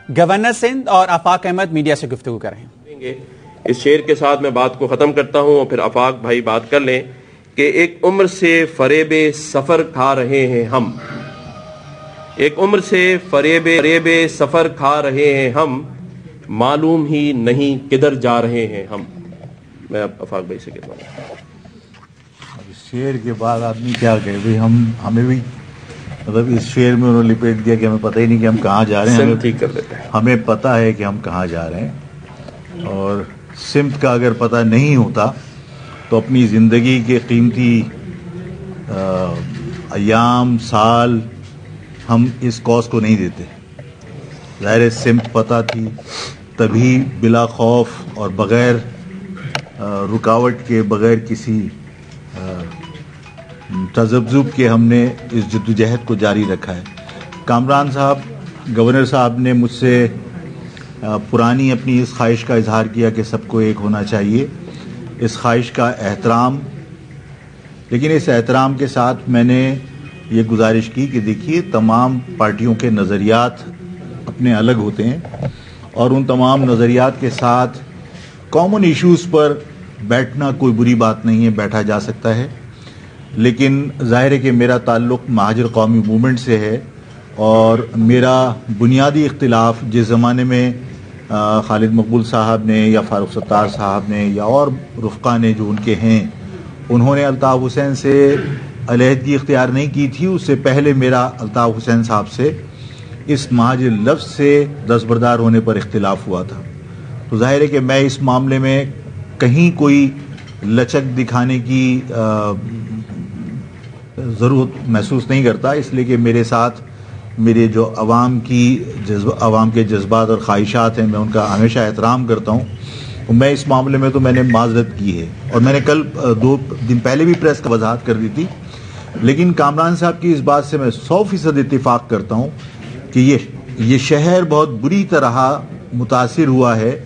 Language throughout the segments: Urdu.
گورنر سندھ اور آفاق احمد میڈیا سے گفتگو کر رہے ہیں. اس شعر کے ساتھ میں بات کو ختم کرتا ہوں اور پھر آفاق بھائی بات کر لیں کہ ایک عمر سے فریب سفر کھا رہے ہیں ہم، ایک عمر سے فریب سفر کھا رہے ہیں ہم، معلوم ہی نہیں کدھر جا رہے ہیں ہم. میں اب آفاق بھائی سے کہتا ہوں. شعر کے بعد آدمی کیا کہے بھائی، ہمیں بھی مطلب اس شعر میں انہوں نے لپیٹ دیا کہ ہمیں پتہ ہی نہیں کہ ہم کہاں جا رہے ہیں. ٹھیک کر دیتے ہیں. ہمیں پتہ ہے کہ ہم کہاں جا رہے ہیں، اور سمت کا اگر پتہ نہیں ہوتا تو اپنی زندگی کے قیمتی ایام سال ہم اس کاز کو نہیں دیتے. ظاہر سمت پتہ تھی، تبھی بلا خوف اور بغیر رکاوٹ کے، بغیر کسی تذبذب کے ہم نے اس جدوجہد کو جاری رکھا ہے. کامران صاحب، گورنر صاحب نے مجھ سے پرانی اپنی اس خواہش کا اظہار کیا کہ سب کو ایک ہونا چاہیے. اس خواہش کا احترام، لیکن اس احترام کے ساتھ میں نے یہ گزارش کی کہ دیکھیے تمام پارٹیوں کے نظریات اپنے الگ ہوتے ہیں، اور ان تمام نظریات کے ساتھ کامن ایشوز پر بیٹھنا کوئی بری بات نہیں ہے، بیٹھا جا سکتا ہے. لیکن ظاہر ہے کہ میرا تعلق مہاجر قومی موومنٹ سے ہے، اور میرا بنیادی اختلاف جس زمانے میں خالد مقبول صاحب نے یا فاروق ستار صاحب نے یا اور رفقا نے جو ان کے ہیں، انہوں نے الطاف حسین سے علیحدگی اختیار نہیں کی تھی. اس سے پہلے میرا الطاف حسین صاحب سے اس مہاجر لفظ سے دستبردار ہونے پر اختلاف ہوا تھا. تو ظاہر ہے کہ میں اس معاملے میں کہیں کوئی لچک دکھانے کی ضرورت محسوس نہیں کرتا، اس لیے کہ میرے ساتھ میرے جو عوام کے جذبات اور خواہشات ہیں، میں ان کا ہمیشہ احترام کرتا ہوں. میں اس معاملے میں تو میں نے معذرت کی ہے، اور میں نے کل 2 دن پہلے بھی پریس کا وضاحت کر دی تھی. لیکن کامران صاحب کی اس بات سے میں 100% اتفاق کرتا ہوں کہ یہ شہر بہت بری طرح متاثر ہوا ہے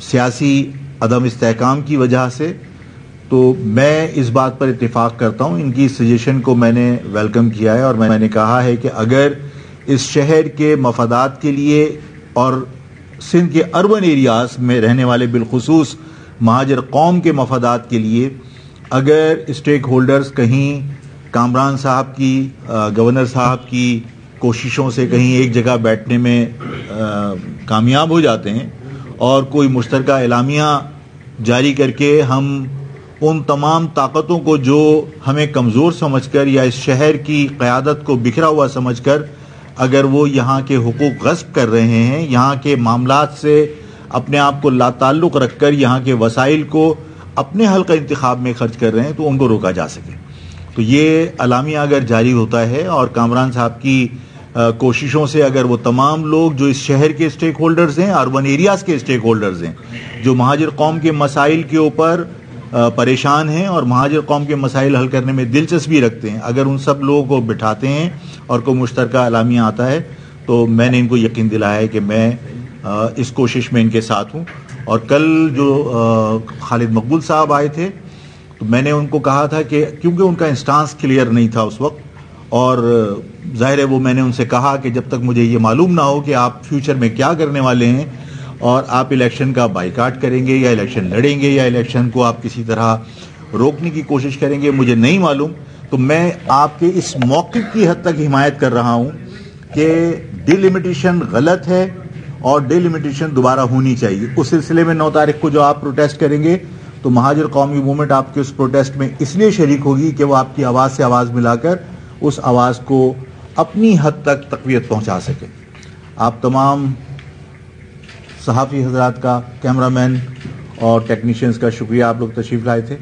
سیاسی عدم استحکام کی وجہ سے. تو میں اس بات پر اتفاق کرتا ہوں. ان کی سجیشن کو میں نے ویلکم کیا ہے، اور میں نے کہا ہے کہ اگر اس شہر کے مفادات کے لیے اور سندھ کے اربن ایریاز میں رہنے والے بالخصوص مہاجر قوم کے مفادات کے لیے اگر اسٹیک ہولڈرز کہیں کامران صاحب کی، گورنر صاحب کی کوششوں سے کہیں ایک جگہ بیٹھنے میں کامیاب ہو جاتے ہیں اور کوئی مشترکہ اعلامیہ جاری کر کے ہم ان تمام طاقتوں کو جو ہمیں کمزور سمجھ کر یا اس شہر کی قیادت کو بکھرا ہوا سمجھ کر اگر وہ یہاں کے حقوق غصب کر رہے ہیں، یہاں کے معاملات سے اپنے آپ کو لا تعلق رکھ کر یہاں کے وسائل کو اپنے حلقہ انتخاب میں خرچ کر رہے ہیں، تو ان کو روکا جا سکے. تو یہ اعلامیہ اگر جاری ہوتا ہے اور کامران صاحب کی کوششوں سے اگر وہ تمام لوگ جو اس شہر کے اسٹیک ہولڈرز ہیں، اربن ایریاز کے اسٹیک ہولڈرز ہیں، جو مہاجر قوم کے مسائل کے اوپر پریشان ہیں اور مہاجر قوم کے مسائل حل کرنے میں دلچسپی رکھتے ہیں، اگر ان سب لوگوں کو بٹھاتے ہیں اور کوئی مشترکہ اعلامیہ آتا ہے، تو میں نے ان کو یقین دلایا ہے کہ میں اس کوشش میں ان کے ساتھ ہوں. اور کل جو خالد مقبول صاحب آئے تھے تو میں نے ان کو کہا تھا کہ کیونکہ ان کا انسٹانس کلیئر نہیں تھا اس وقت، اور ظاہر ہے وہ میں نے ان سے کہا کہ جب تک مجھے یہ معلوم نہ ہو کہ آپ فیوچر میں کیا کرنے والے ہیں اور آپ الیکشن کا بائیکاٹ کریں گے یا الیکشن لڑیں گے یا الیکشن کو آپ کسی طرح روکنے کی کوشش کریں گے، مجھے نہیں معلوم. تو میں آپ کے اس موقف کی حد تک حمایت کر رہا ہوں کہ ڈیلیمیٹیشن غلط ہے اور ڈیلیمیٹیشن دوبارہ ہونی چاہیے. اس سلسلے میں 9 تاریخ کو جو آپ پروٹیسٹ کریں گے تو مہاجر قومی موومنٹ آپ کے اس پروٹیسٹ میں اس لیے شریک ہوگی کہ وہ آپ کی آواز سے آواز ملا کر اس آواز کو اپنی حد تک تقویت پہنچا سکے. آپ تمام صحافی حضرات کا، کیمرہ مین اور ٹیکنیشینز کا شکریہ، آپ لوگ تشریف لائے تھے.